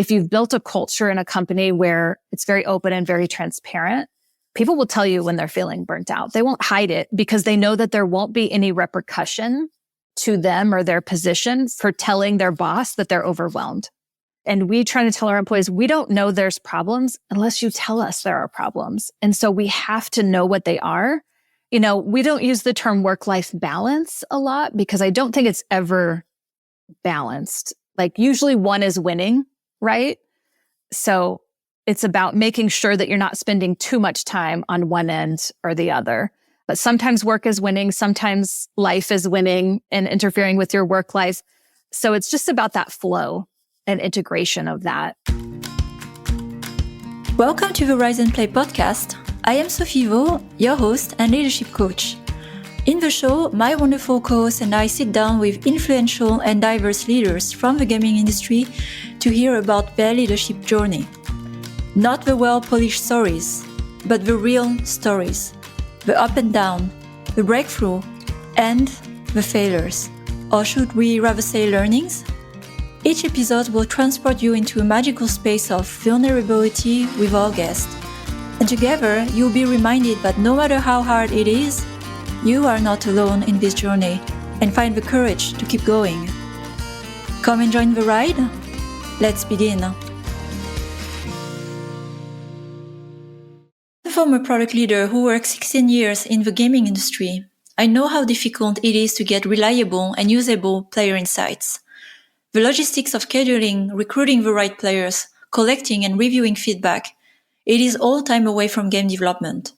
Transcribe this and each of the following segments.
if you've built a culture in a company where it's very open and very transparent, people will tell you when they're feeling burnt out. They won't hide it because they know that there won't be any repercussion to them or their position for telling their boss that they're overwhelmed. And we try to tell our employees, we don't know there's problems unless you tell us there are problems. And so we have to know what they are. We don't use the term work-life balance a lot because I don't think it's ever balanced. Like usually one is winning, right? So it's about making sure that you're not spending too much time on one end or the other. But sometimes work is winning, sometimes life is winning and interfering with your work life. So it's just about that flow and integration of that. Welcome to the Rise and Play podcast. I am Sophie Vaux, your host and leadership coach. In the show, my wonderful co-host and I sit down with influential and diverse leaders from the gaming industry to hear about their leadership journey. Not the well-polished stories, but the real stories. The up and down, the breakthrough, and the failures. Or should we rather say learnings? Each episode will transport you into a magical space of vulnerability with our guest. And together, you'll be reminded that no matter how hard it is, you are not alone in this journey and find the courage to keep going. Come and join the ride. Let's begin. A former product leader who worked 16 years in the gaming industry, I know how difficult it is to get reliable and usable player insights. The logistics of scheduling, recruiting the right players, collecting and reviewing feedback, it is all time away from game development.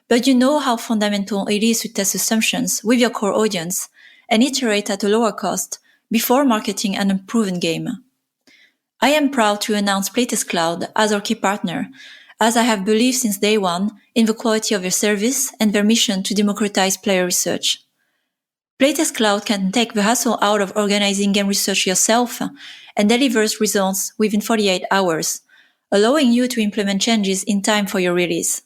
But you know how fundamental it is to test assumptions with your core audience and iterate at a lower cost before marketing an unproven game. I am proud to announce Playtest Cloud as our key partner, as I have believed since day one in the quality of their service and their mission to democratize player research. Playtest Cloud can take the hassle out of organizing game research yourself and delivers results within 48 hours, allowing you to implement changes in time for your release.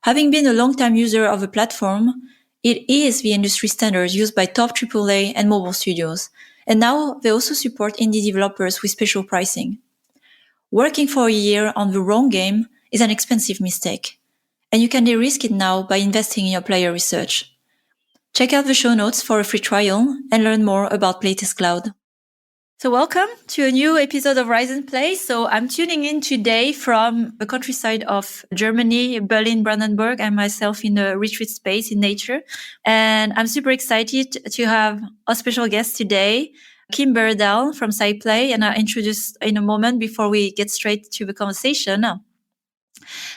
Having been a long-time user of the platform, it is the industry standard used by top AAA and mobile studios, and now they also support indie developers with special pricing. Working for a year on the wrong game is an expensive mistake, and you can de-risk it now by investing in your player research. Check out the show notes for a free trial and learn more about Playtest Cloud. So welcome to a new episode of Rise and Play. So I'm tuning in today from the countryside of Germany, Berlin, Brandenburg, and myself in a retreat space in nature. And I'm super excited to have a special guest today, Kimber Dall from SciPlay, and I'll introduce in a moment before we get straight to the conversation.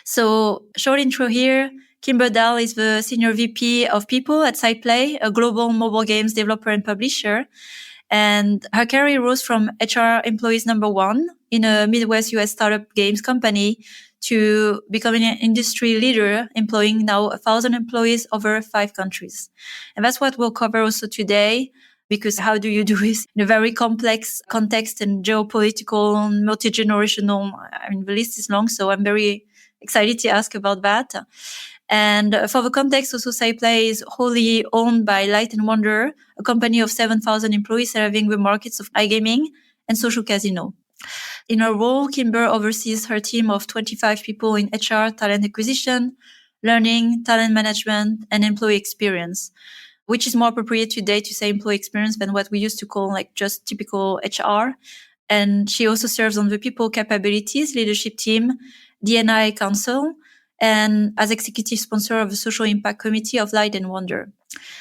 So short intro here. Kimber Dall is the Senior VP of People at SciPlay, a global mobile games developer and publisher. And her career rose from HR employees number one in a Midwest US startup games company to becoming an industry leader, employing now 1,000 employees over 5 countries. And that's what we'll cover also today, because how do you do this in a very complex context and geopolitical, multi-generational, the list is long, so I'm very excited to ask about that. And for the context, also SciPlay is wholly owned by Light & Wonder, a company of 7,000 employees serving the markets of iGaming and social casino. In her role, Kimber oversees her team of 25 people in HR, talent acquisition, learning, talent management, and employee experience, which is more appropriate today to say employee experience than what we used to call like just typical HR. And she also serves on the people capabilities leadership team, D&I council, and as executive sponsor of the social impact committee of Light & Wonder.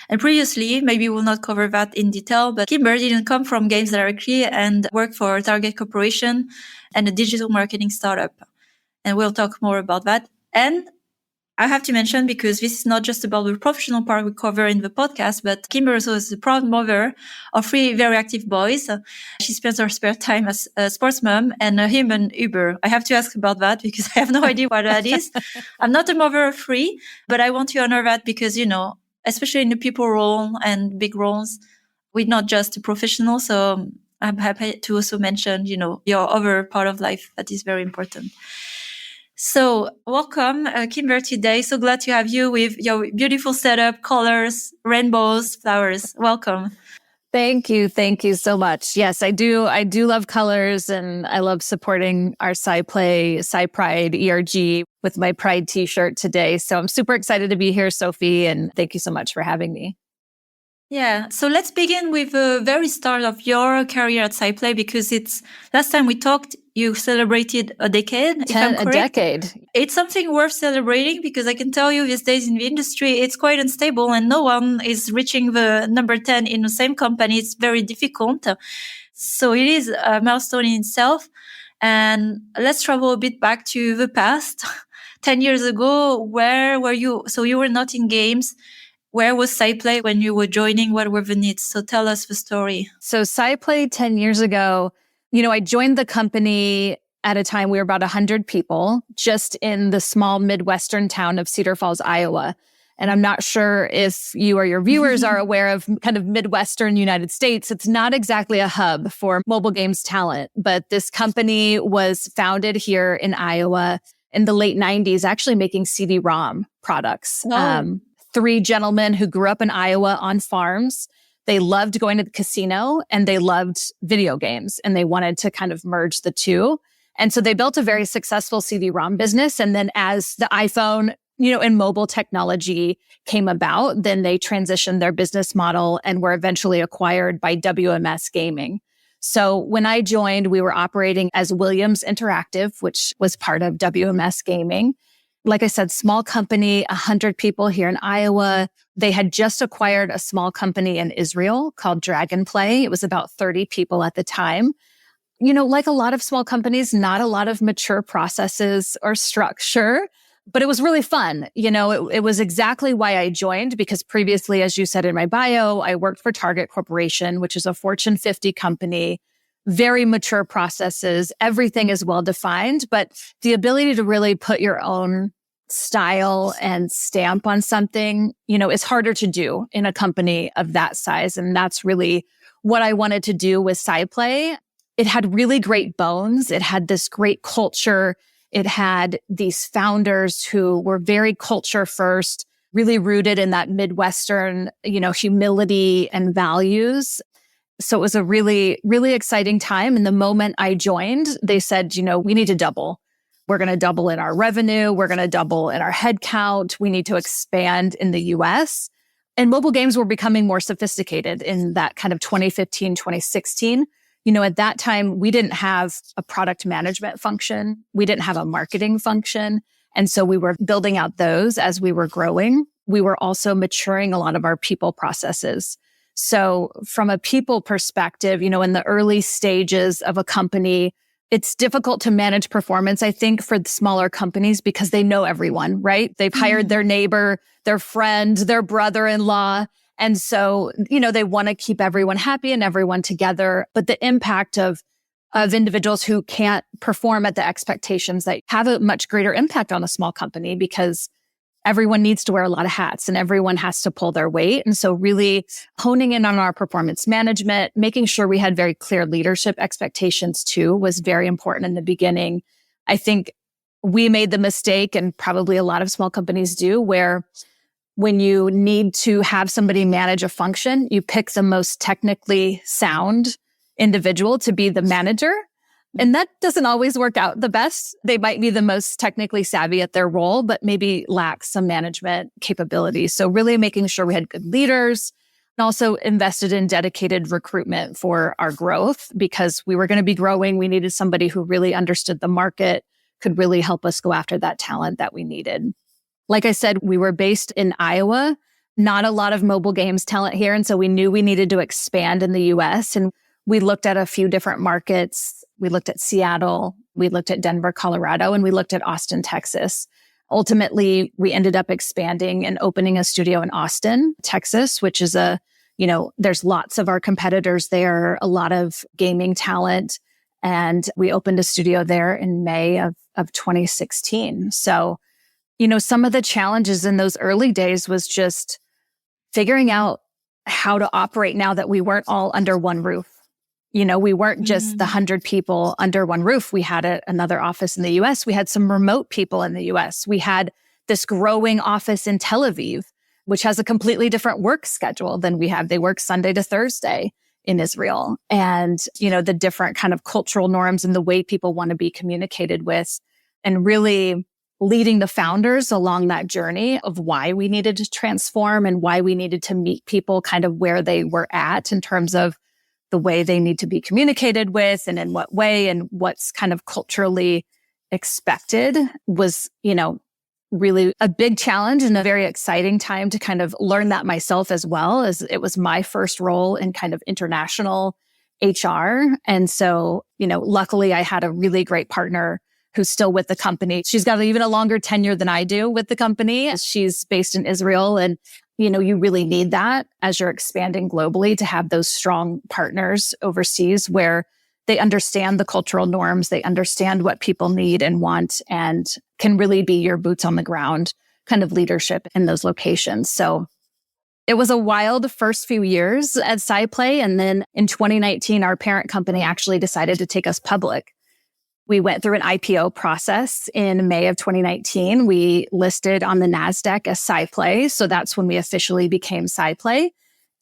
And previously, maybe we'll not cover that in detail, but Kimber didn't come from games directly and worked for Target Corporation and a digital marketing startup. And we'll talk more about that. And I have to mention, because this is not just about the professional part we cover in the podcast, but Kimber also is a proud mother of 3 very active boys. She spends her spare time as a sports mom and a human Uber. I have to ask about that because I have no idea what that is. I'm not a mother of 3, but I want to honor that because, especially in the people role and big roles, we're not just a professional. So I'm happy to also mention, your other part of life that is very important. So welcome, Kimber, today. So glad to have you with your beautiful setup, colors, rainbows, flowers. Welcome. Thank you. Thank you so much. Yes, I do. I do love colors, and I love supporting our SciPlay, SciPride, ERG with my Pride t-shirt today. So I'm super excited to be here, Sophie, and thank you so much for having me. Yeah. So let's begin with the very start of your career at SciPlay, because it's last time we talked, you celebrated a decade, if I'm correct. A decade. It's something worth celebrating, because I can tell you these days in the industry, it's quite unstable and no one is reaching the number 10 in the same company. It's very difficult. So it is a milestone in itself. And let's travel a bit back to the past. 10 years ago, where were you? So you were not in games. Where was SciPlay when you were joining? What were the needs? So tell us the story. So SciPlay 10 years ago, I joined the company at a time we were about 100 people just in the small Midwestern town of Cedar Falls, Iowa. And I'm not sure if you or your viewers are aware of kind of Midwestern United States. It's not exactly a hub for mobile games talent, but this company was founded here in Iowa in the late 90s, actually making CD-ROM products. Oh. 3 gentlemen who grew up in Iowa on farms. They loved going to the casino and they loved video games, and they wanted to kind of merge the two. And so they built a very successful CD-ROM business. And then as the iPhone, and mobile technology came about, then they transitioned their business model and were eventually acquired by WMS Gaming. So when I joined, we were operating as Williams Interactive, which was part of WMS Gaming. Like I said, small company, 100 people here in Iowa. They had just acquired a small company in Israel called Dragonplay. It was about 30 people at the time. Like a lot of small companies, not a lot of mature processes or structure, but it was really fun. It was exactly why I joined, because previously, as you said in my bio, I worked for Target Corporation, which is a Fortune 50 company. Very mature processes. Everything is well defined, but the ability to really put your own style and stamp on something, is harder to do in a company of that size. And that's really what I wanted to do with SciPlay. It had really great bones. It had this great culture. It had these founders who were very culture first, really rooted in that Midwestern, humility and values. So it was a really, really exciting time. And the moment I joined, they said, we need to double. We're going to double in our revenue. We're going to double in our headcount. We need to expand in the US. And mobile games were becoming more sophisticated in that kind of 2015, 2016. At that time, we didn't have a product management function. We didn't have a marketing function. And so we were building out those as we were growing. We were also maturing a lot of our people processes. So from a people perspective, in the early stages of a company, it's difficult to manage performance, I think, for the smaller companies because they know everyone, right? They've hired their neighbor, their friend, their brother-in-law. And so, they want to keep everyone happy and everyone together. But the impact of individuals who can't perform at the expectations that have a much greater impact on a small company, because everyone needs to wear a lot of hats and everyone has to pull their weight. And so really honing in on our performance management, making sure we had very clear leadership expectations too, was very important in the beginning. I think we made the mistake, and probably a lot of small companies do, where when you need to have somebody manage a function, you pick the most technically sound individual to be the manager. And that doesn't always work out the best. They might be the most technically savvy at their role, but maybe lack some management capabilities. So really making sure we had good leaders, and also invested in dedicated recruitment for our growth, because we were going to be growing. We needed somebody who really understood the market, could really help us go after that talent that we needed. Like I said, we were based in Iowa, not a lot of mobile games talent here. And so we knew we needed to expand in the US. And we looked at a few different markets. We looked at Seattle, we looked at Denver, Colorado, and we looked at Austin, Texas. Ultimately, we ended up expanding and opening a studio in Austin, Texas, which is there's lots of our competitors there, a lot of gaming talent. And we opened a studio there in May of 2016. So, some of the challenges in those early days was just figuring out how to operate now that we weren't all under one roof. We weren't just the 100 people under one roof. We had another office in the US. We had some remote people in the US. We had this growing office in Tel Aviv which has a completely different work schedule than we have. They work Sunday to Thursday in Israel. And, the different kind of cultural norms and the way people want to be communicated with, and really leading the founders along that journey of why we needed to transform and why we needed to meet people kind of where they were at in terms of the way they need to be communicated with and in what way and what's kind of culturally expected was, really a big challenge and a very exciting time to kind of learn that myself as well, as it was my first role in kind of international HR. And so, luckily I had a really great partner who's still with the company. She's got even a longer tenure than I do with the company. She's based in Israel. And, you really need that as you're expanding globally to have those strong partners overseas where they understand the cultural norms, they understand what people need and want, and can really be your boots on the ground kind of leadership in those locations. So it was a wild first few years at SciPlay. And then in 2019, our parent company actually decided to take us public. We went through an IPO process in May of 2019. We listed on the NASDAQ as SciPlay. So that's when we officially became SciPlay.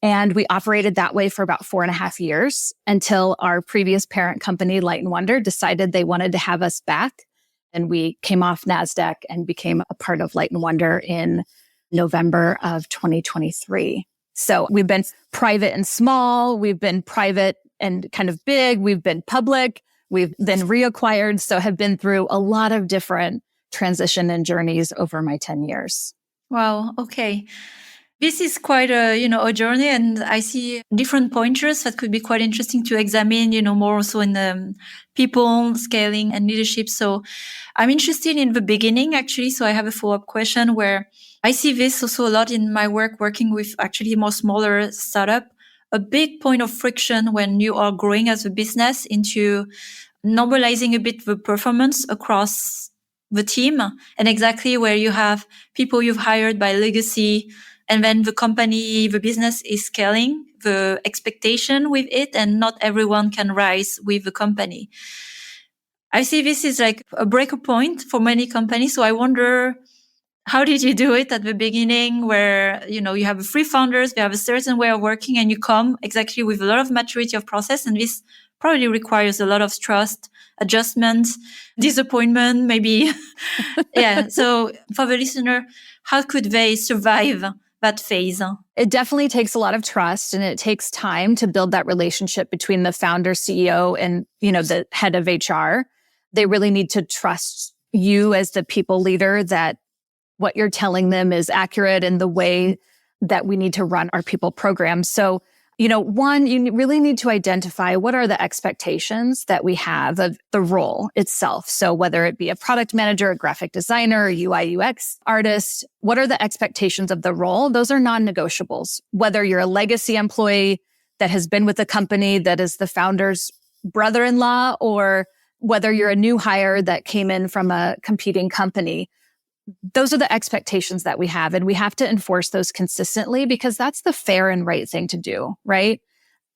And we operated that way for about 4.5 years until our previous parent company, Light & Wonder, decided they wanted to have us back. And we came off NASDAQ and became a part of Light & Wonder in November of 2023. So we've been private and small. We've been private and kind of big. We've been public. We've been reacquired. So have been through a lot of different transition and journeys over my 10 years. Wow. Okay. This is quite a journey, and I see different pointers that could be quite interesting to examine, more also in the people, scaling and leadership. So I'm interested in the beginning, actually. So I have a follow-up question where I see this also a lot in my work, working with actually more smaller startup, a big point of friction when you are growing as a business into normalizing a bit the performance across the team, and exactly where you have people you've hired by legacy, and then the business is scaling, the expectation with it, and not everyone can rise with the company. I see this is like a breaker point for many companies. So I wonder, how did you do it at the beginning where, you have 3 founders, they have a certain way of working, and you come exactly with a lot of maturity of process. And this probably requires a lot of trust, adjustment, disappointment, maybe. Yeah. So for the listener, how could they survive that phase? It definitely takes a lot of trust, and it takes time to build that relationship between the founder, CEO, and, the head of HR. They really need to trust you as the people leader, that what you're telling them is accurate in the way that we need to run our people programs. So, one, you really need to identify what are the expectations that we have of the role itself. So whether it be a product manager, a graphic designer, a UI UX artist, what are the expectations of the role? Those are non-negotiables. Whether you're a legacy employee that has been with the company that is the founder's brother-in-law, or whether you're a new hire that came in from a competing company, those are the expectations that we have. And we have to enforce those consistently because that's the fair and right thing to do, right?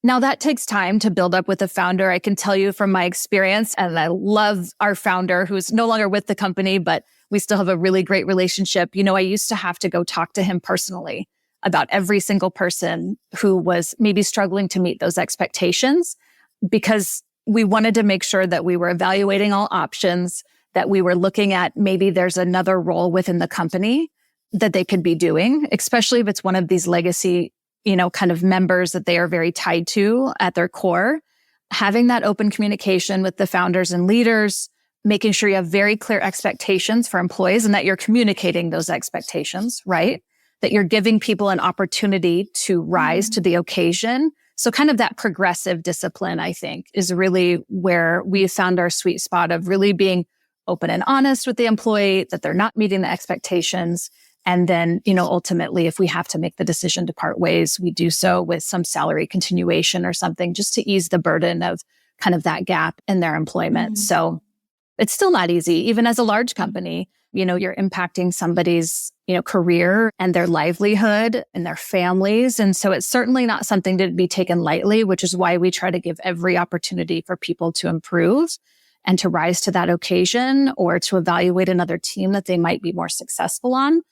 Now that takes time to build up with a founder. I can tell you from my experience, and I love our founder who's no longer with the company, but we still have a really great relationship. I used to have to go talk to him personally about every single person who was maybe struggling to meet those expectations, because we wanted to make sure that we were evaluating all options, that we were looking at maybe there's another role within the company that they could be doing, especially if it's one of these legacy, kind of members that they are very tied to at their core. Having that open communication with the founders and leaders, making sure you have very clear expectations for employees and that you're communicating those expectations, right? That you're giving people an opportunity to rise to the occasion. So kind of that progressive discipline, I think, is really where we found our sweet spot of really being open and honest with the employee, that they're not meeting the expectations. And then, ultimately, if we have to make the decision to part ways, we do so with some salary continuation or something, just to ease the burden of kind of that gap in their employment. So it's still not easy. Even as a large company, you're impacting somebody's, career and their livelihood and their families. And so it's certainly not something to be taken lightly, which is why we try to give every opportunity for people to improve and to rise to that occasion, or to evaluate another team that they might be more successful on.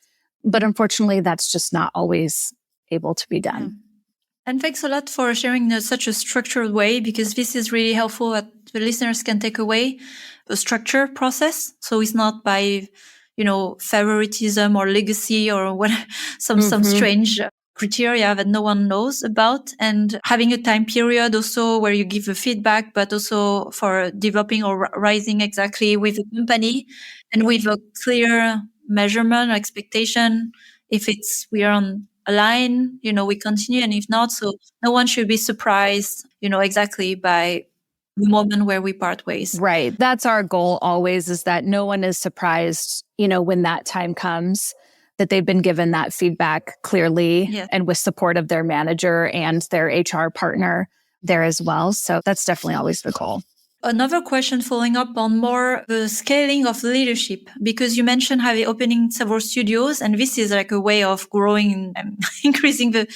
But unfortunately, that's just not always able to be done. Yeah. And thanks a lot for sharing in such a structured way, because this is really helpful that the listeners can take away a structure process. So it's not by, favoritism or legacy or what some strange criteria that no one knows about, and having a time period also where you give a feedback, but also for developing or rising exactly with the company and with a clear measurement or expectation. If we are on a line, we continue, and if not, so no one should be surprised, exactly by the moment where we part ways. Right. That's our goal always, is that no one is surprised, when that time comes, that they've been given that feedback clearly and with support of their manager and their HR partner there as well. So that's definitely always the goal. Another question following up on more the scaling of leadership, because you mentioned having opening several studios, and this is like a way of growing and increasing the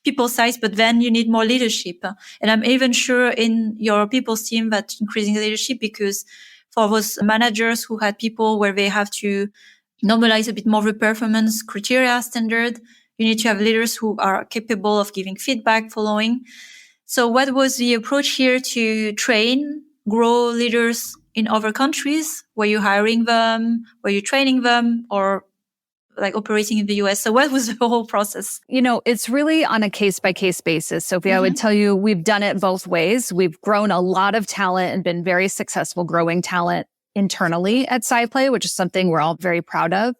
people size, but then you need more leadership. And I'm even sure in your people's team that increasing leadership, because for those managers who had people where they have to normalize a bit more the performance criteria standard, you need to have leaders who are capable of giving feedback, following. So what was the approach here to train, grow leaders in other countries? Were you hiring them? Were you training them? Or like operating in the US? So what was the whole process? It's really on a case-by-case basis. Sophie, I would tell you, we've done it both ways. We've grown a lot of talent and been very successful growing talent internally at SciPlay, which is something we're all very proud of.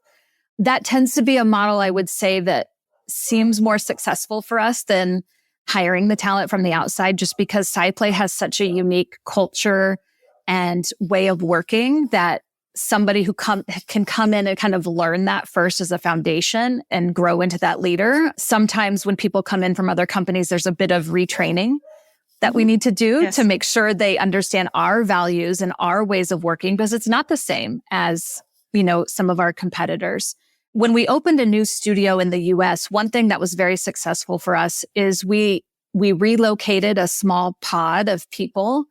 That tends to be a model, I would say, that seems more successful for us than hiring the talent from the outside, just because SciPlay has such a unique culture and way of working that somebody who can come in and kind of learn that first as a foundation and grow into that leader. Sometimes when people come in from other companies, there's a bit of retraining that we need to do to make sure they understand our values and our ways of working, because it's not the same as, some of our competitors. When we opened a new studio in the US, one thing that was very successful for us is we relocated a small pod of people,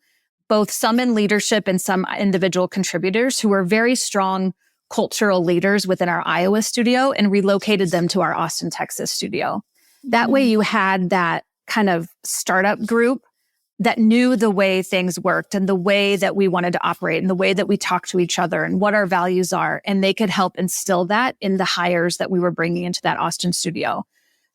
both some in leadership and some individual contributors who were very strong cultural leaders within our Iowa studio, and relocated them to our Austin, Texas studio. That way you had that kind of startup group that knew the way things worked and the way that we wanted to operate and the way that we talk to each other and what our values are. And they could help instill that in the hires that we were bringing into that Austin studio.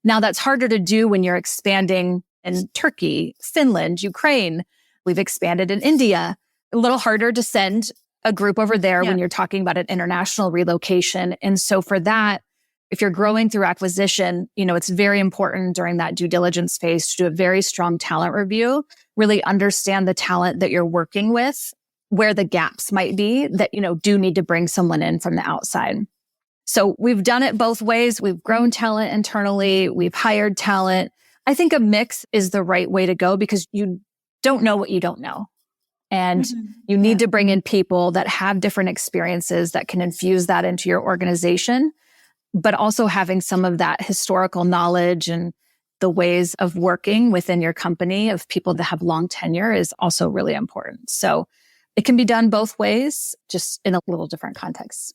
Now, that's harder to do when you're expanding in Turkey, Finland, Ukraine. We've expanded in India. A little harder to send a group over there when you're talking about an international relocation. And so for that, if you're growing through acquisition, it's very important during that due diligence phase to do a very strong talent review, really understand the talent that you're working with, where the gaps might be that, do need to bring someone in from the outside. So we've done it both ways. We've grown talent internally. We've hired talent. I think a mix is the right way to go, because you don't know what you don't know. And you need to bring in people that have different experiences that can infuse that into your organization, but also having some of that historical knowledge and the ways of working within your company of people that have long tenure is also really important. So it can be done both ways, just in a little different context.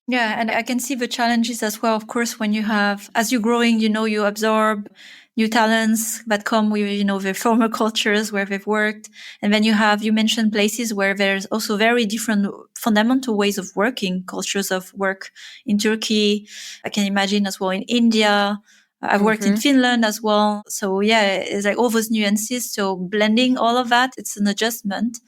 Yeah, and I can see the challenges as well. Of course, when you have, as you're growing, you absorb new talents that come with, their former cultures where they've worked. And then you mentioned places where there's also very different fundamental ways of working, cultures of work in Turkey. I can imagine as well in India. I've worked in Finland as well. So it's like all those nuances. So blending all of that, it's an adjustment.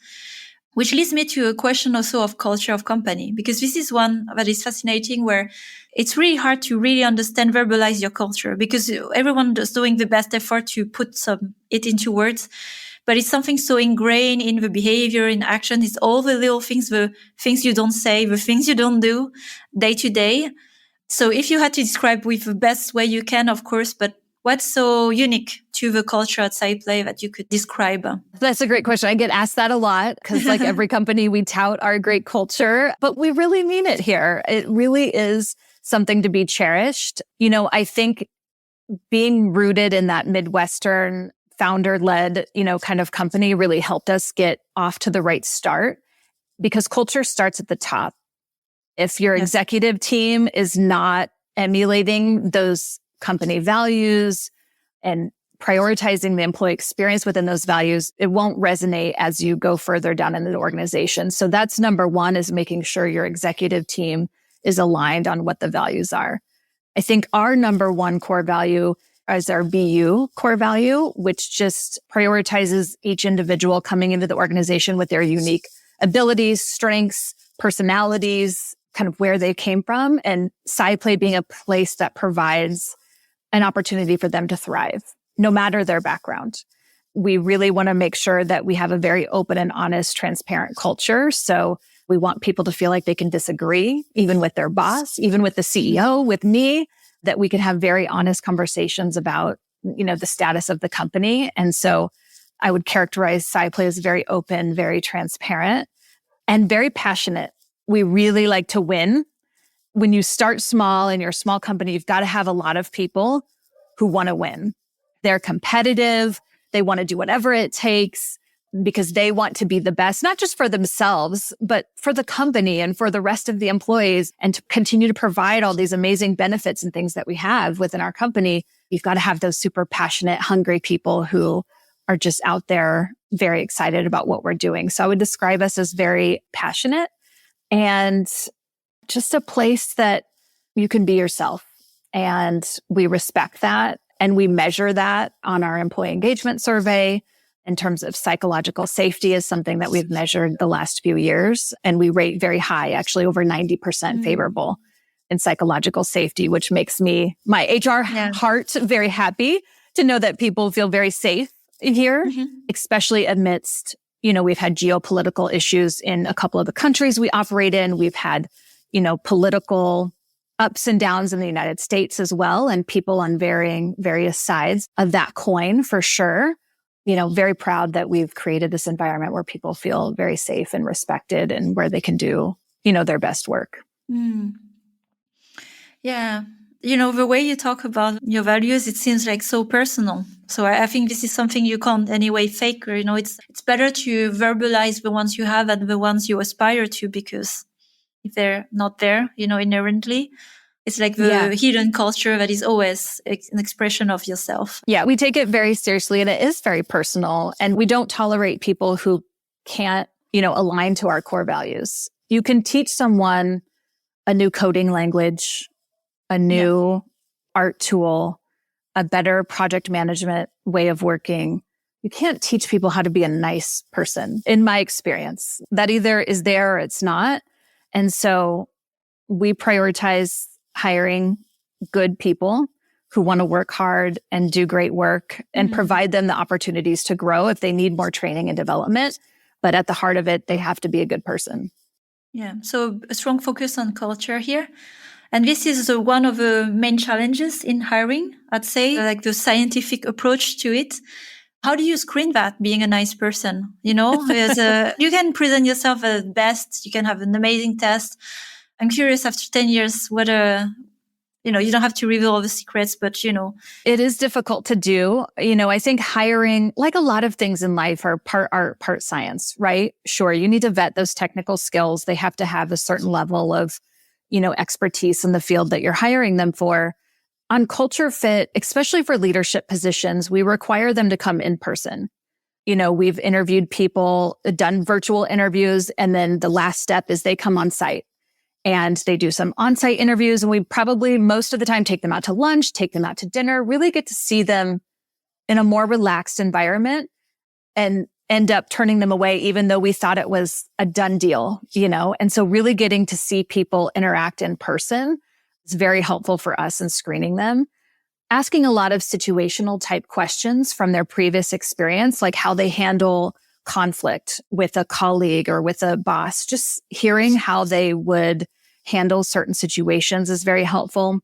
Which leads me to a question also of culture of company, because this is one that is fascinating, where it's really hard to really understand, verbalize your culture, because everyone is doing the best effort to put it into words. But it's something so ingrained in the behavior, in action. It's all the little things, the things you don't say, the things you don't do day to day. So if you had to describe with the best way you can, of course, but what's so unique to the culture at SciPlay that you could describe? That's a great question. I get asked that a lot, because like every company, we tout our great culture, but we really mean it here. It really is something to be cherished. I think being rooted in that Midwestern founder-led, kind of company really helped us get off to the right start, because culture starts at the top. If your executive team is not emulating those company values and prioritizing the employee experience within those values, it won't resonate as you go further down in the organization. So that's number one, is making sure your executive team is aligned on what the values are. I think our number one core value is our BU core value, which just prioritizes each individual coming into the organization with their unique abilities, strengths, personalities, kind of where they came from, and SciPlay being a place that provides an opportunity for them to thrive, no matter their background. We really want to make sure that we have a very open and honest, transparent culture. So we want people to feel like they can disagree, even with their boss, even with the CEO, with me, that we can have very honest conversations about, the status of the company. And so I would characterize SciPlay as very open, very transparent, and very passionate. We really like to win. When you start small in your small company, you've got to have a lot of people who want to win. They're competitive. They want to do whatever it takes because they want to be the best, not just for themselves, but for the company and for the rest of the employees, and to continue to provide all these amazing benefits and things that we have within our company. You've got to have those super passionate, hungry people who are just out there very excited about what we're doing. So I would describe us as very passionate and just a place that you can be yourself. And we respect that. And we measure that on our employee engagement survey. In terms of psychological safety is something that we've measured the last few years. And we rate very high, actually over 90% favorable in psychological safety, which makes my HR heart very happy to know that people feel very safe here, especially amidst, we've had geopolitical issues in a couple of the countries we operate in. We've had, political ups and downs in the United States as well, and people on various sides of that coin for sure. Very proud that we've created this environment where people feel very safe and respected and where they can do, their best work. Yeah. The way you talk about your values, it seems like so personal. So I think this is something you can't anyway fake. It's better to verbalize the ones you have and the ones you aspire to, because if they're not there, inherently, it's like the hidden culture that is always an expression of yourself. Yeah, we take it very seriously, and it is very personal. And we don't tolerate people who can't, align to our core values. You can teach someone a new coding language, a new art tool, a better project management way of working. You can't teach people how to be a nice person, in my experience. That either is there or it's not. And so we prioritize hiring good people who want to work hard and do great work and provide them the opportunities to grow if they need more training and development. But at the heart of it, they have to be a good person. Yeah. So a strong focus on culture here. And this is one of the main challenges in hiring, I'd say, like the scientific approach to it. How do you screen that, being a nice person? You can present yourself as best. You can have an amazing test. I'm curious, after 10 years, whether, you don't have to reveal all the secrets, but, It is difficult to do. I think hiring, like a lot of things in life, are part art, part science, right? Sure, you need to vet those technical skills. They have to have a certain level of, expertise in the field that you're hiring them for. On culture fit, especially for leadership positions, we require them to come in person. We've interviewed people, done virtual interviews, and then the last step is they come on site. And they do some on-site interviews, and we probably most of the time take them out to lunch, take them out to dinner, really get to see them in a more relaxed environment and end up turning them away, even though we thought it was a done deal, And so really getting to see people interact in person is very helpful for us in screening them. Asking a lot of situational type questions from their previous experience, like how they handle conflict with a colleague or with a boss, just hearing how they would handle certain situations is very helpful.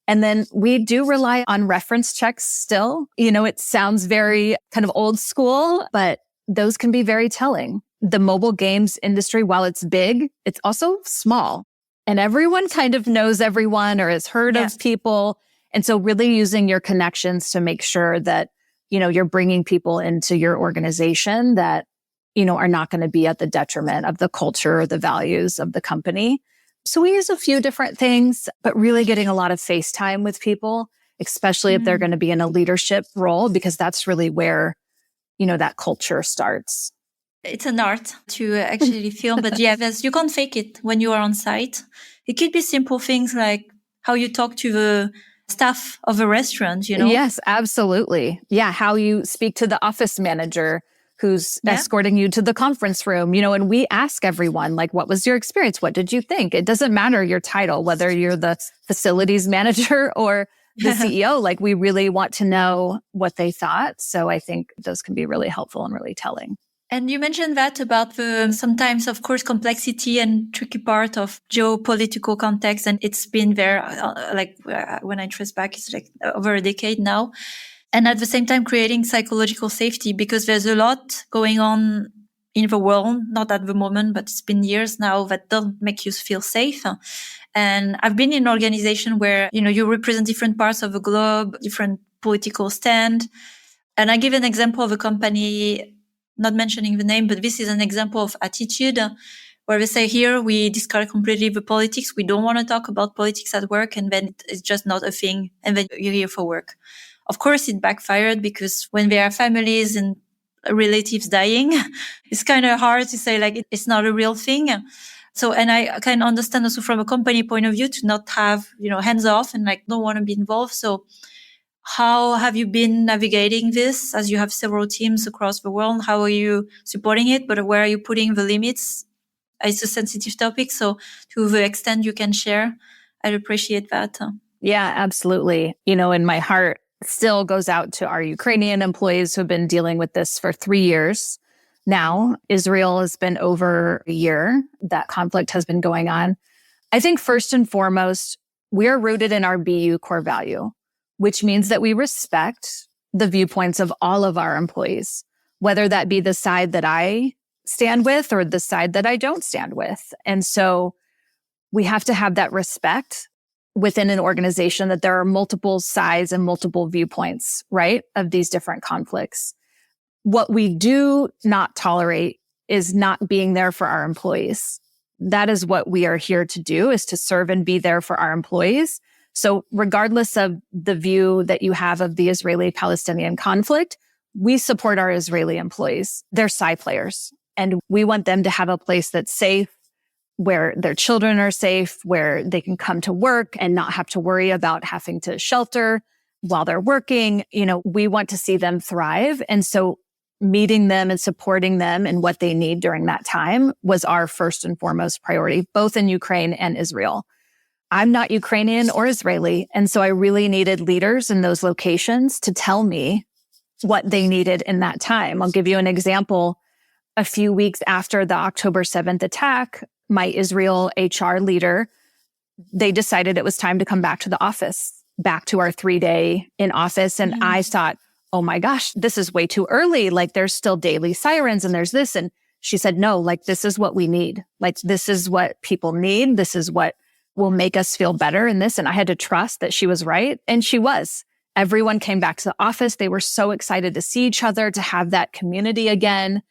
And then we do rely on reference checks still. It sounds very kind of old school, but those can be very telling. The mobile games industry, while it's big, it's also small. And everyone kind of knows everyone or has heard of people. And so really using your connections to make sure that, you're bringing people into your organization that, are not going to be at the detriment of the culture or the values of the company. So we use a few different things, but really getting a lot of face time with people, especially if they're going to be in a leadership role, because that's really where, that culture starts. It's an art to actually film, but yeah, you can't fake it when you are on site. It could be simple things like how you talk to the staff of a restaurant, Yes, absolutely. Yeah, how you speak to the office manager who's escorting you to the conference room, and we ask everyone, like, what was your experience? What did you think? It doesn't matter your title, whether you're the facilities manager or the CEO, like we really want to know what they thought. So I think those can be really helpful and really telling. And you mentioned that about the sometimes, of course, complexity and tricky part of geopolitical context. And it's been there, when I trace back, it's like over a decade now. And at the same time, creating psychological safety, because there's a lot going on in the world, not at the moment, but it's been years now that don't make you feel safe. And I've been in an organization where, you represent different parts of the globe, different political stand. And I give an example of a company, not mentioning the name, but this is an example of attitude where they say, here we discard completely the politics. We don't want to talk about politics at work. And then it's just not a thing. And then you're here for work. Of course, it backfired because when there are families and relatives dying, it's kind of hard to say like it's not a real thing. So, and I can understand also from a company point of view to not have, hands off and like don't want to be involved. So how have you been navigating this as you have several teams across the world? How are you supporting it? But where are you putting the limits? It's a sensitive topic. So to the extent you can share, I'd appreciate that. Yeah, absolutely. And my heart still goes out to our Ukrainian employees who have been dealing with this for 3 years now. Israel has been over a year. That conflict has been going on. I think first and foremost, we are rooted in our BU core value, which means that we respect the viewpoints of all of our employees, whether that be the side that I stand with or the side that I don't stand with. And so we have to have that respect within an organization that there are multiple sides and multiple viewpoints, right, of these different conflicts. What we do not tolerate is not being there for our employees. That is what we are here to do, is to serve and be there for our employees. So regardless of the view that you have of the Israeli-Palestinian conflict, we support our Israeli employees. They're side players, and we want them to have a place that's safe, where their children are safe, where they can come to work and not have to worry about having to shelter while they're working. We want to see them thrive. And so meeting them and supporting them in what they need during that time was our first and foremost priority, both in Ukraine and Israel. I'm not Ukrainian or Israeli. And so I really needed leaders in those locations to tell me what they needed in that time. I'll give you an example. A few weeks after the October 7th attack, my Israel HR leader, they decided it was time to come back to the office, back to our 3-day in office. And I thought, oh my gosh, this is way too early. Like there's still daily sirens and there's this. And she said, no, like this is what we need. Like this is what people need. This is what will make us feel better in this. And I had to trust that she was right. And she was. Everyone came back to the office. They were so excited to see each other, to have that community again.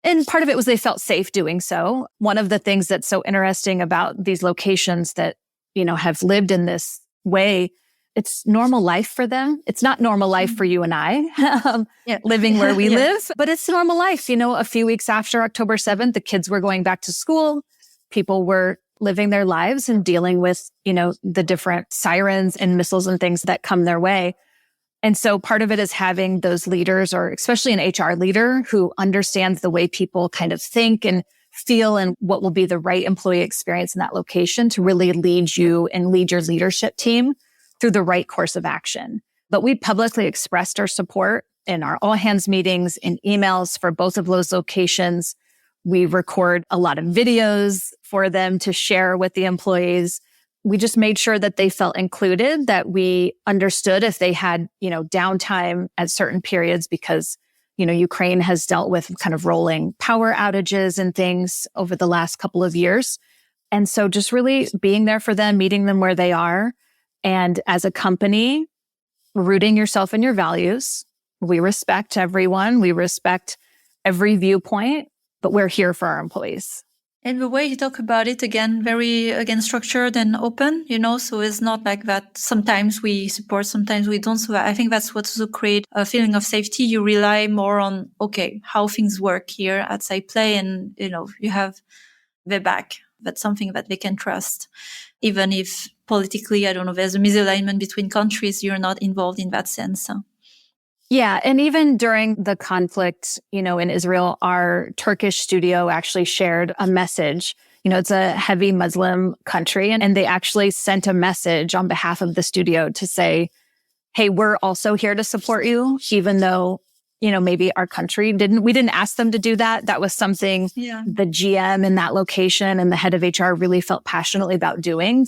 And part of it was they felt safe doing so. One of the things that's so interesting about these locations that, have lived in this way, it's normal life for them. It's not normal life for you and I, living where we live, but it's normal life. A few weeks after October 7th, the kids were going back to school. People were living their lives and dealing with, the different sirens and missiles and things that come their way. And so part of it is having those leaders, or especially an HR leader who understands the way people kind of think and feel and what will be the right employee experience in that location to really lead you and lead your leadership team through the right course of action. But we publicly expressed our support in our all hands meetings, in emails for both of those locations. We record a lot of videos for them to share with the employees. We just made sure that they felt included, that we understood if they had, downtime at certain periods because, Ukraine has dealt with kind of rolling power outages and things over the last couple of years. And so just really being there for them, meeting them where they are. And as a company, rooting yourself in your values. We respect everyone. We respect every viewpoint, but we're here for our employees. And the way you talk about it, again, very, again, structured and open, so it's not like that. Sometimes we support, sometimes we don't. So I think that's what also creates a feeling of safety. You rely more on, okay, how things work here at SciPlay, and, you have their back. That's something that they can trust. Even if politically, I don't know, there's a misalignment between countries, you're not involved in that sense. Yeah. And even during the conflict, in Israel, our Turkish studio actually shared a message. It's a heavy Muslim country, and they actually sent a message on behalf of the studio to say, hey, we're also here to support you, even though, maybe our country we didn't ask them to do that. That was something the GM in that location and the head of HR really felt passionately about doing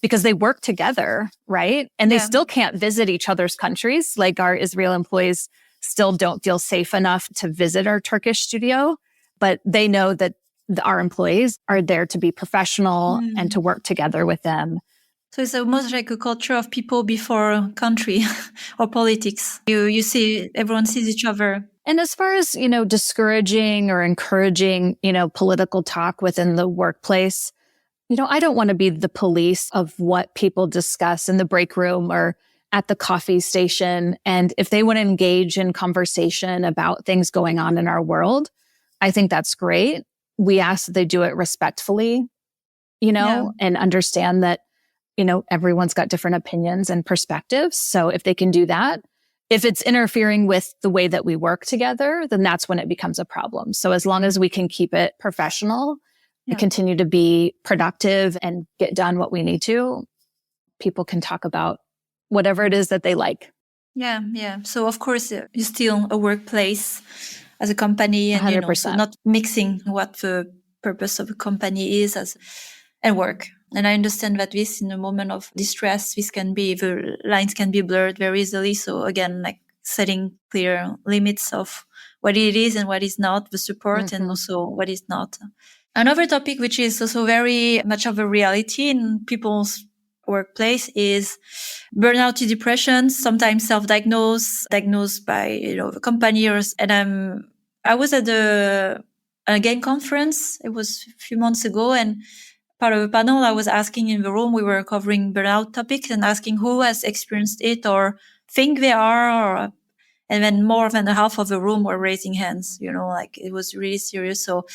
because they work together, right? And they still can't visit each other's countries. Like, our Israel employees still don't feel safe enough to visit our Turkish studio, but they know that our employees are there to be professional and to work together with them. So it's almost like a culture of people before country or politics. You see, everyone sees each other. And as far as, discouraging or encouraging, political talk within the workplace, I don't want to be the police of what people discuss in the break room or at the coffee station. And if they want to engage in conversation about things going on in our world, I think that's great. We ask that they do it respectfully, and understand that, everyone's got different opinions and perspectives. So if they can do that, if it's interfering with the way that we work together, then that's when it becomes a problem. So as long as we can keep it professional and continue to be productive and get done what we need to, people can talk about whatever it is that they like. Yeah. So of course, you're still a workplace as a company, and 100%. So not mixing what the purpose of a company is and work. And I understand that this, in a moment of distress, the lines can be blurred very easily. So again, like setting clear limits of what it is and what is not, the support, and also what is not. Another topic, which is also very much of a reality in people's workplace, is burnout, depression, sometimes self-diagnosed, diagnosed by, the company. And I was at a game conference. It was a few months ago, and part of a panel, I was asking in the room, we were covering burnout topics and asking who has experienced it or think they are, and then more than half of the room were raising hands, like it was really serious. So,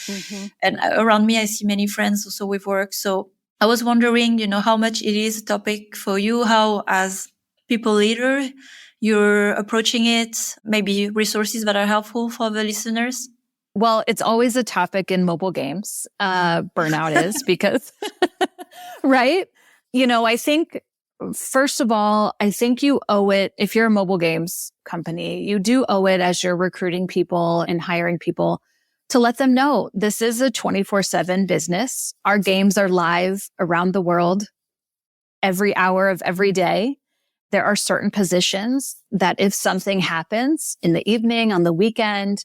and around me, I see many friends also with work. So I was wondering, how much it is a topic for you, how as people leader, you're approaching it, maybe resources that are helpful for the listeners. Well, it's always a topic in mobile games. Burnout is because, right? I think, first of all, I think you owe it, if you're a mobile games company, you do owe it as you're recruiting people and hiring people to let them know this is a 24/7 business. Our games are live around the world every hour of every day. There are certain positions that if something happens in the evening, on the weekend,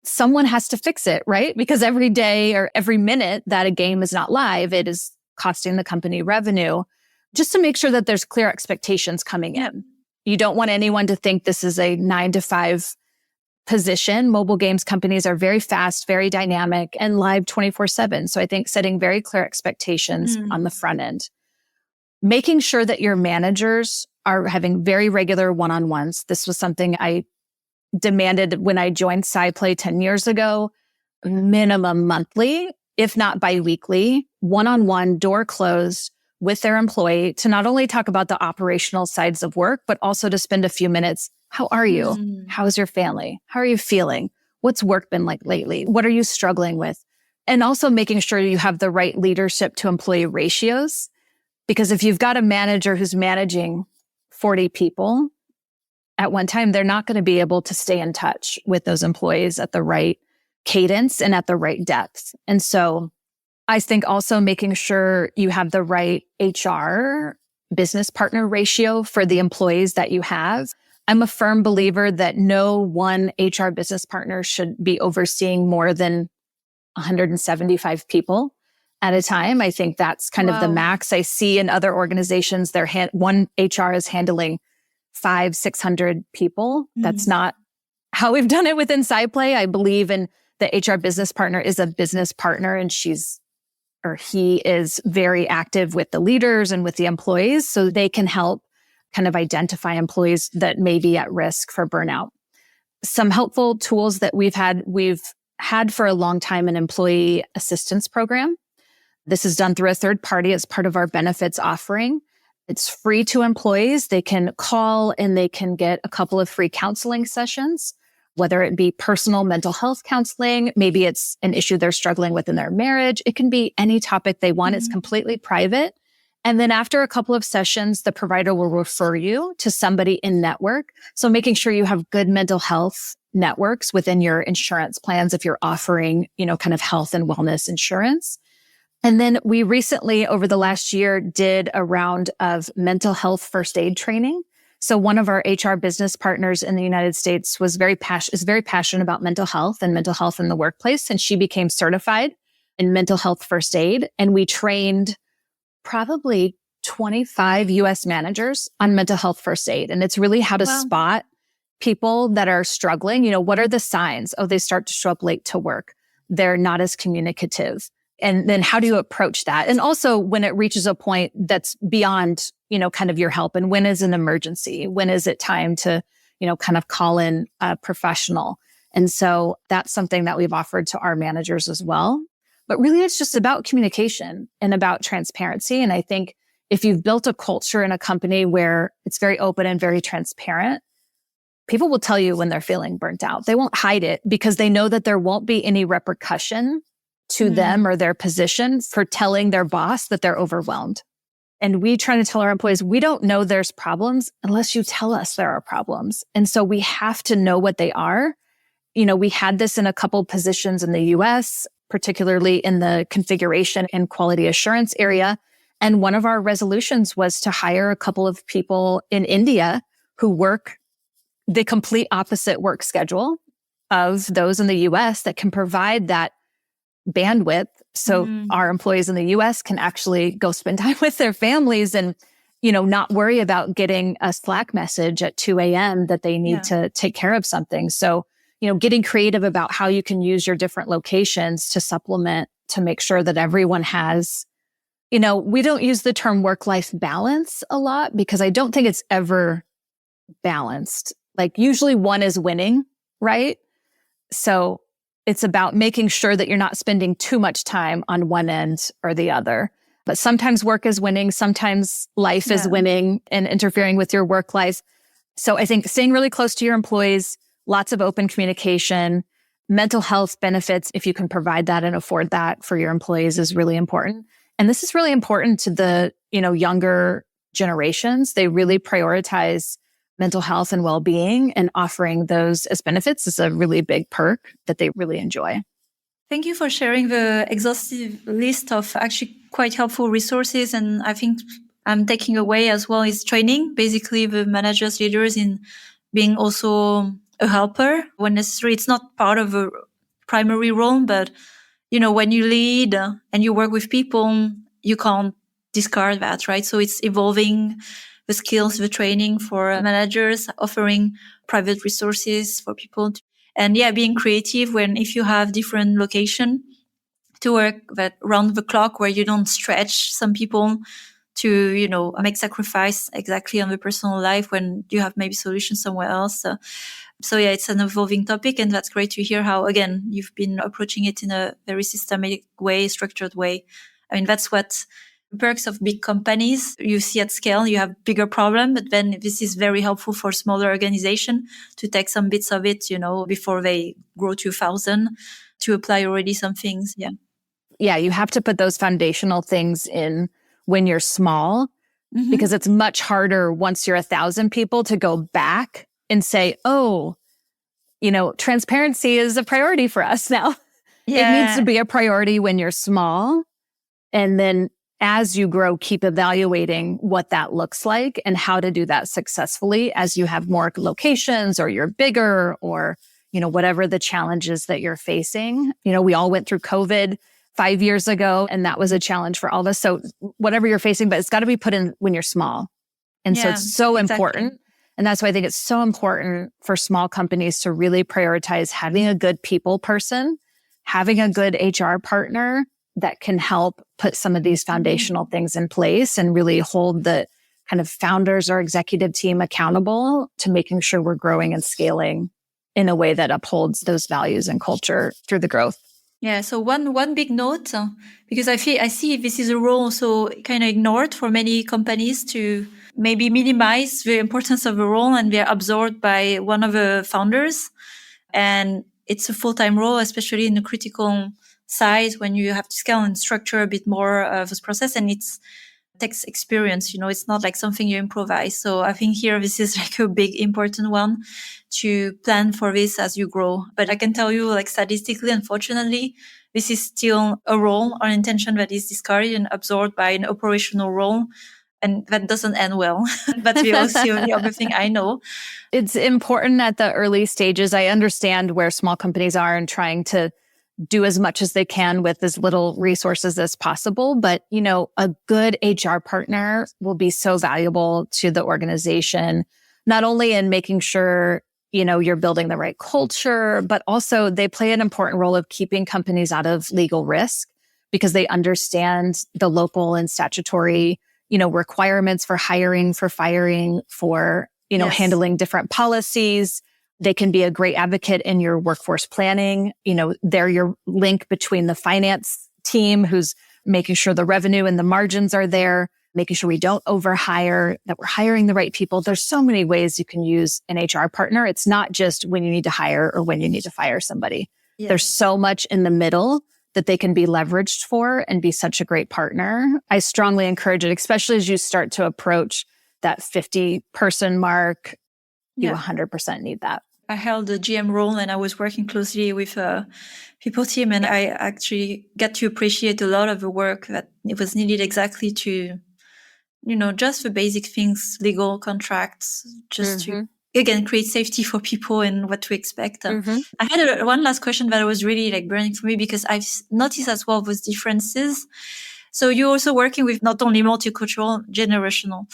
someone has to fix it, right? Because every day or every minute that a game is not live, it is costing the company revenue. Just to make sure that there's clear expectations coming in. You don't want anyone to think this is a 9-to-5 position. Mobile games companies are very fast, very dynamic, and live 24/7. So I think setting very clear expectations on the front end. Making sure that your managers are having very regular one-on-ones. This was something I demanded when I joined SciPlay 10 years ago, minimum monthly, if not biweekly, one-on-one, door closed with their employee to not only talk about the operational sides of work, but also to spend a few minutes. How are you? How's your family? How are you feeling? What's work been like lately? What are you struggling with? And also making sure you have the right leadership to employee ratios. Because if you've got a manager who's managing 40 people, at one time, they're not going to be able to stay in touch with those employees at the right cadence and at the right depth. And so I think also making sure you have the right HR business partner ratio for the employees that you have. I'm a firm believer that no one HR business partner should be overseeing more than 175 people at a time. I think that's kind of the max. I see in other organizations, one HR is handling 500-600 people. That's not how we've done it within SciPlay. I believe in the HR business partner is a business partner and he is very active with the leaders and with the employees, so they can help kind of identify employees that may be at risk for burnout. Some helpful tools that we've had for a long time, an employee assistance program. This is done through a third party as part of our benefits offering. It's free to employees. They can call and they can get a couple of free counseling sessions, whether it be personal mental health counseling. Maybe it's an issue they're struggling with in their marriage. It can be any topic they want. It's completely private. And then after a couple of sessions, the provider will refer you to somebody in network. So making sure you have good mental health networks within your insurance plans if you're offering, kind of health and wellness insurance. And then we recently, over the last year, did a round of mental health first aid training. So one of our HR business partners in the United States is very passionate about mental health and mental health in the workplace. And she became certified in mental health first aid. And we trained probably 25 US managers on mental health first aid. And it's really how to spot people that are struggling. What are the signs? Oh, they start to show up late to work. They're not as communicative. And then how do you approach that? And also when it reaches a point that's beyond, kind of your help, and when is an emergency? When is it time to, kind of call in a professional? And so that's something that we've offered to our managers as well. But really it's just about communication and about transparency. And I think if you've built a culture in a company where it's very open and very transparent, people will tell you when they're feeling burnt out. They won't hide it because they know that there won't be any repercussion to them or their position for telling their boss that they're overwhelmed. And we try to tell our employees, we don't know there's problems unless you tell us there are problems. And so we have to know what they are. We had this in a couple positions in the US, particularly in the configuration and quality assurance area. And one of our resolutions was to hire a couple of people in India who work the complete opposite work schedule of those in the US that can provide that bandwidth. So our employees in the US can actually go spend time with their families and, not worry about getting a Slack message at 2 a.m. that they need to take care of something. So, getting creative about how you can use your different locations to supplement, to make sure that everyone has, we don't use the term work-life balance a lot because I don't think it's ever balanced. Like usually one is winning, right? So it's about making sure that you're not spending too much time on one end or the other. But sometimes work is winning. Sometimes life is winning and interfering with your work life. So I think staying really close to your employees, lots of open communication, mental health benefits, if you can provide that and afford that for your employees, is really important. And this is really important to the, younger generations. They really prioritize mental health and well-being, and offering those as benefits is a really big perk that they really enjoy. Thank you for sharing the exhaustive list of actually quite helpful resources. And I think I'm taking away as well is training, basically the managers, leaders in being also a helper when necessary. It's not part of a primary role, but, when you lead and you work with people, you can't discard that, right? So it's evolving the skills, the training for managers, offering private resources for people. And being creative if you have different location to work that round the clock where you don't stretch some people to, make sacrifice exactly on the personal life when you have maybe solutions somewhere else. So it's an evolving topic, and that's great to hear how, again, you've been approaching it in a very systematic way, structured way. I mean, that's what perks of big companies. You see at scale, you have bigger problem, but then this is very helpful for smaller organization to take some bits of it, before they grow to 1,000, to apply already some things. Yeah, you have to put those foundational things in when you're small, because it's much harder once you're 1,000 people to go back and say, transparency is a priority for us now. It needs to be a priority when you're small. And then as you grow, keep evaluating what that looks like and how to do that successfully as you have more locations or you're bigger or, whatever the challenges that you're facing. We all went through COVID 5 years ago, and that was a challenge for all of us. So whatever you're facing, but it's got to be put in when you're small. And so it's so important. And that's why I think it's so important for small companies to really prioritize having a good people person having a good HR partner that can help put some of these foundational things in place and really hold the kind of founders or executive team accountable to making sure we're growing and scaling in a way that upholds those values and culture through the growth. Yeah. So one big note, because I see this is a role also kind of ignored for many companies to maybe minimize the importance of a role, and they're absorbed by one of the founders. And it's a full-time role, especially in the critical side when you have to scale and structure a bit more of this process. And it's takes experience, it's not like something you improvise. So I think here, this is like a big, important one to plan for this as you grow. But I can tell you, like, statistically, unfortunately, this is still a role or intention that is discarded and absorbed by an operational role. And that doesn't end well. That's the other thing I know. It's important at the early stages. I understand where small companies are and trying to do as much as they can with as little resources as possible. But, a good HR partner will be so valuable to the organization, not only in making sure, you're building the right culture, but also they play an important role of keeping companies out of legal risk because they understand the local and statutory, requirements for hiring, for firing, for, Yes. handling different policies. They can be a great advocate in your workforce planning. They're your link between the finance team who's making sure the revenue and the margins are there, making sure we don't overhire, that we're hiring the right people. There's so many ways you can use an HR partner. It's not just when you need to hire or when you need to fire somebody. Yes. There's so much in the middle that they can be leveraged for and be such a great partner. I strongly encourage it, especially as you start to approach that 50-person mark. You 100% need that. I held a GM role and I was working closely with a people team, and I actually got to appreciate a lot of the work that it was needed exactly to, just the basic things, legal contracts, just to, again, create safety for people and what to expect. I had one last question that was really like burning for me because I've noticed as well those differences. So you're also working with not only multicultural, generational.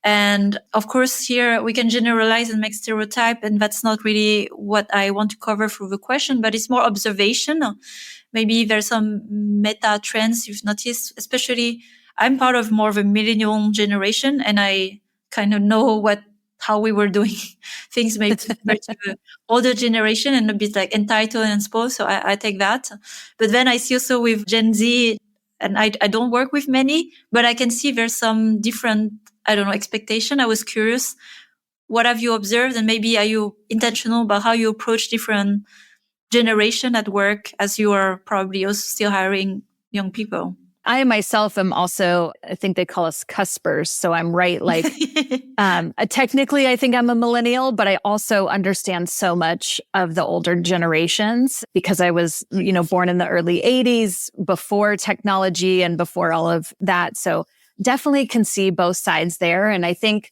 And of course, here we can generalize and make stereotype, and that's not really what I want to cover through the question, but it's more observation. Maybe there's some meta trends you've noticed, especially I'm part of more of a millennial generation, and I kind of know how we were doing things maybe compared to the older generation and a bit like entitled and spoiled. So I take that. But then I see also with Gen Z, and I don't work with many, but I can see there's some different, expectation. I was curious, what have you observed? And maybe are you intentional about how you approach different generation at work as you are probably also still hiring young people? I myself am also, I think they call us cuspers. So I'm right. Like, technically, I think I'm a millennial, but I also understand so much of the older generations because I was, born in the early 80s before technology and before all of that. So definitely can see both sides there. And I think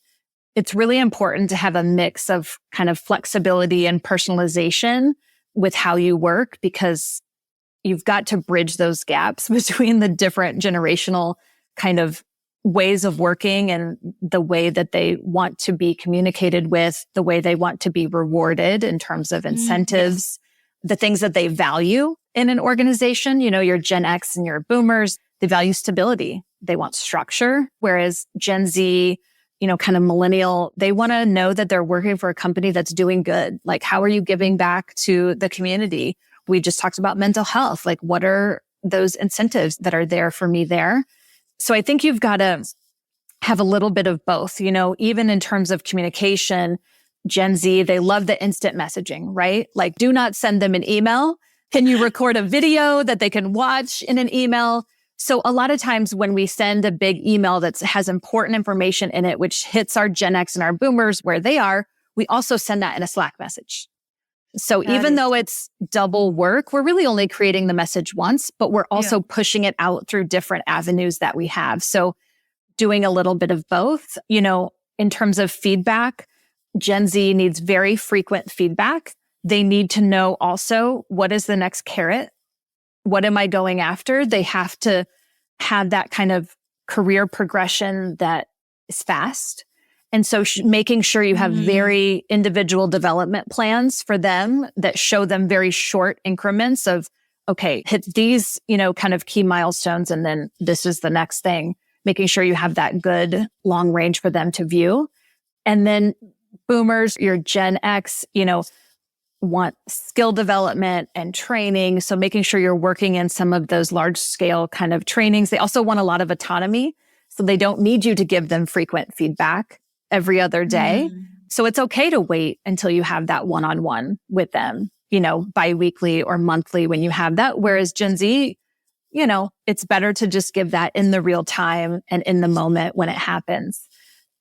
it's really important to have a mix of kind of flexibility and personalization with how you work, because you've got to bridge those gaps between the different generational kind of ways of working and the way that they want to be communicated with, the way they want to be rewarded in terms of incentives, the things that they value in an organization. Your Gen X and your boomers, they value stability. They want structure. Whereas Gen Z, kind of millennial, they want to know that they're working for a company that's doing good. Like, how are you giving back to the community? We just talked about mental health. Like, what are those incentives that are there for me there? So I think you've got to have a little bit of both, even in terms of communication. Gen Z, they love the instant messaging, right? Like, do not send them an email. Can you record a video that they can watch in an email? So a lot of times when we send a big email that has important information in it, which hits our Gen X and our boomers where they are, we also send that in a Slack message. So even though it's double work, we're really only creating the message once, but we're also pushing it out through different avenues that we have. So doing a little bit of both, in terms of feedback, Gen Z needs very frequent feedback. They need to know also, what is the next carrot? What am I going after? They have to have that kind of career progression that is fast. And so making sure you have very individual development plans for them that show them very short increments of, okay, hit these, kind of key milestones. And then this is the next thing, making sure you have that good long range for them to view. And then boomers, your Gen X, want skill development and training. So making sure you're working in some of those large scale kind of trainings. They also want a lot of autonomy. So they don't need you to give them frequent feedback every other day. So it's okay to wait until you have that one-on-one with them, biweekly or monthly when you have that. Whereas Gen Z, it's better to just give that in the real time and in the moment when it happens.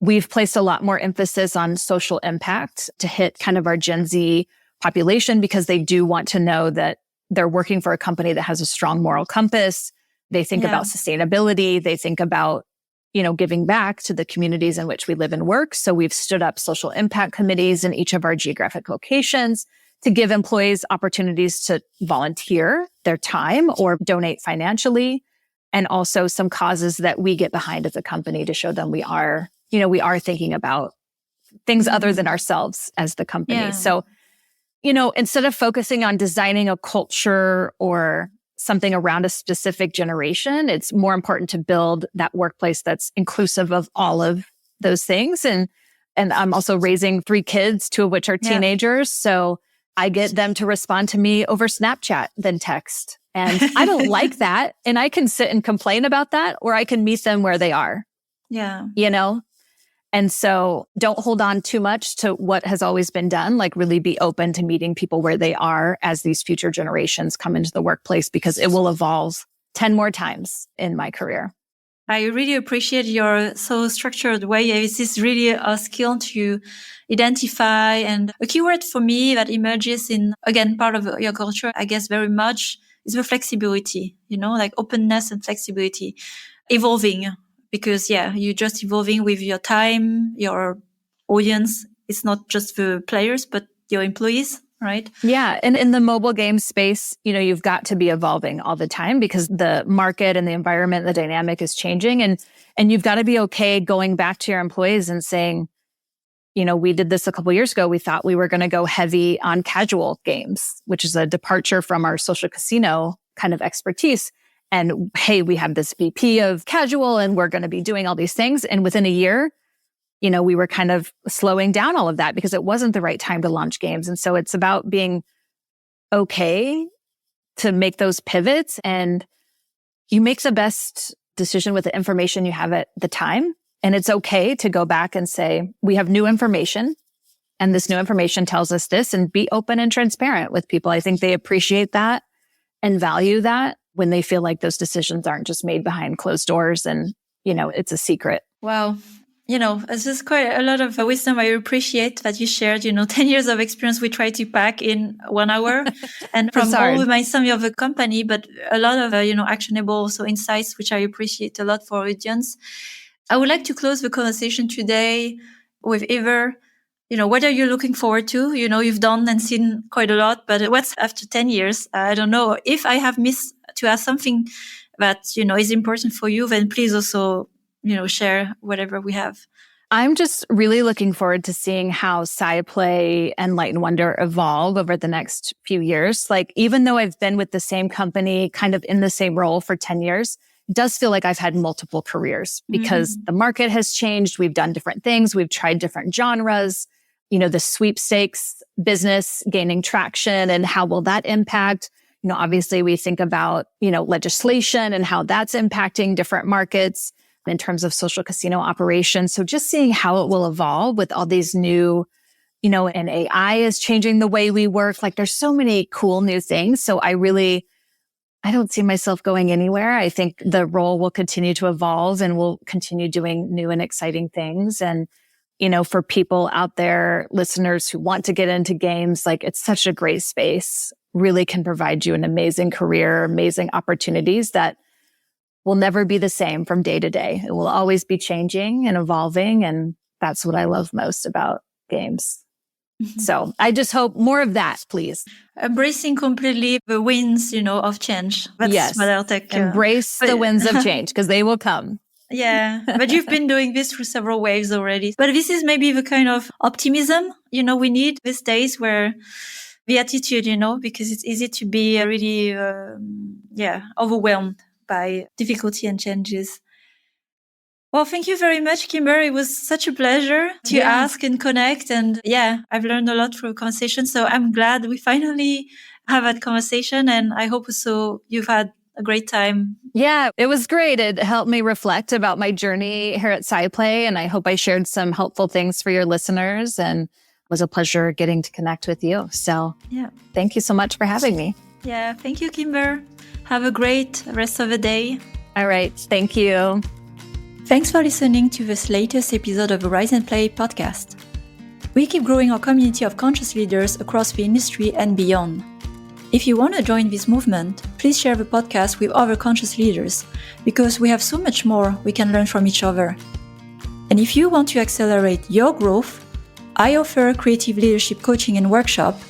We've placed a lot more emphasis on social impact to hit kind of our Gen Z population because they do want to know that they're working for a company that has a strong moral compass. They think about sustainability. They think about, giving back to the communities in which we live and work. So we've stood up social impact committees in each of our geographic locations to give employees opportunities to volunteer their time or donate financially. And also some causes that we get behind as a company to show them we are thinking about things other than ourselves as the company. Yeah. So, instead of focusing on designing a culture or something around a specific generation, it's more important to build that workplace that's inclusive of all of those things. And I'm also raising 3 kids, 2 of which are teenagers. So I get them to respond to me over Snapchat than text. And I don't like that. And I can sit and complain about that, or I can meet them where they are. Yeah. And so don't hold on too much to what has always been done, like really be open to meeting people where they are as these future generations come into the workplace, because it will evolve 10 more times in my career. I really appreciate your so structured way. This is really a skill to identify, and a keyword for me that emerges in, again, part of your culture, I guess very much, is the flexibility, like openness and flexibility, evolving. Because, you're just evolving with your time, your audience. It's not just the players, but your employees, right? Yeah. And in the mobile game space, you've got to be evolving all the time because the market and the environment, the dynamic is changing. And you've got to be okay going back to your employees and saying, we did this a couple of years ago. We thought we were going to go heavy on casual games, which is a departure from our social casino kind of expertise. And hey, we have this VP of casual and we're going to be doing all these things. And within a year, we were kind of slowing down all of that because it wasn't the right time to launch games. And so it's about being okay to make those pivots, and you make the best decision with the information you have at the time. And it's okay to go back and say, we have new information and this new information tells us this, and be open and transparent with people. I think they appreciate that and value that when they feel like those decisions aren't just made behind closed doors and, it's a secret. Wow. It's just quite a lot of wisdom. I appreciate that you shared, 10 years of experience we try to pack in 1 hour and from all my summary of the company, but a lot of, actionable also insights, which I appreciate a lot for our audience. I would like to close the conversation today with either, what are you looking forward to? You've done and seen quite a lot, but what's after 10 years? I don't know. If I have missed to ask something that, is important for you, then please also, share whatever we have. I'm just really looking forward to seeing how SciPlay and Light and Wonder evolve over the next few years. Like, even though I've been with the same company, kind of in the same role for 10 years, it does feel like I've had multiple careers because the market has changed. We've done different things. We've tried different genres. The sweepstakes business gaining traction, and how will that impact? Obviously we think about, legislation and how that's impacting different markets in terms of social casino operations. So just seeing how it will evolve with all these new, and AI is changing the way we work. Like, there's so many cool new things. So I don't see myself going anywhere. I think the role will continue to evolve and we'll continue doing new and exciting things. And, for people out there, listeners who want to get into games, like, it's such a great space, really can provide you an amazing career, amazing opportunities that will never be the same from day to day. It will always be changing and evolving. And that's what I love most about games. So I just hope more of that, please. Embracing completely the winds, of change. That's what I'll take. Embrace the winds of change, because they will come. Yeah, but you've been doing this through several waves already. But this is maybe the kind of optimism, we need these days where the attitude, because it's easy to be really, overwhelmed by difficulty and changes. Well, thank you very much, Kimber. It was such a pleasure to ask and connect. And I've learned a lot through the conversation. So I'm glad we finally have that conversation. And I hope also you've had a great time. Yeah, it was great. It helped me reflect about my journey here at SciPlay. And I hope I shared some helpful things for your listeners. And it was a pleasure getting to connect with you. So thank you so much for having me. Yeah, thank you, Kimber. Have a great rest of the day. All right. Thank you. Thanks for listening to this latest episode of the Rise and Play podcast. We keep growing our community of conscious leaders across the industry and beyond. If you want to join this movement, please share the podcast with other conscious leaders, because we have so much more we can learn from each other. And if you want to accelerate your growth, I offer creative leadership coaching and workshop,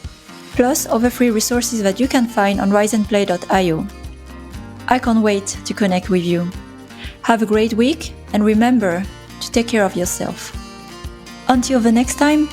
plus other free resources that you can find on riseandplay.io. I can't wait to connect with you. Have a great week, and remember to take care of yourself. Until the next time,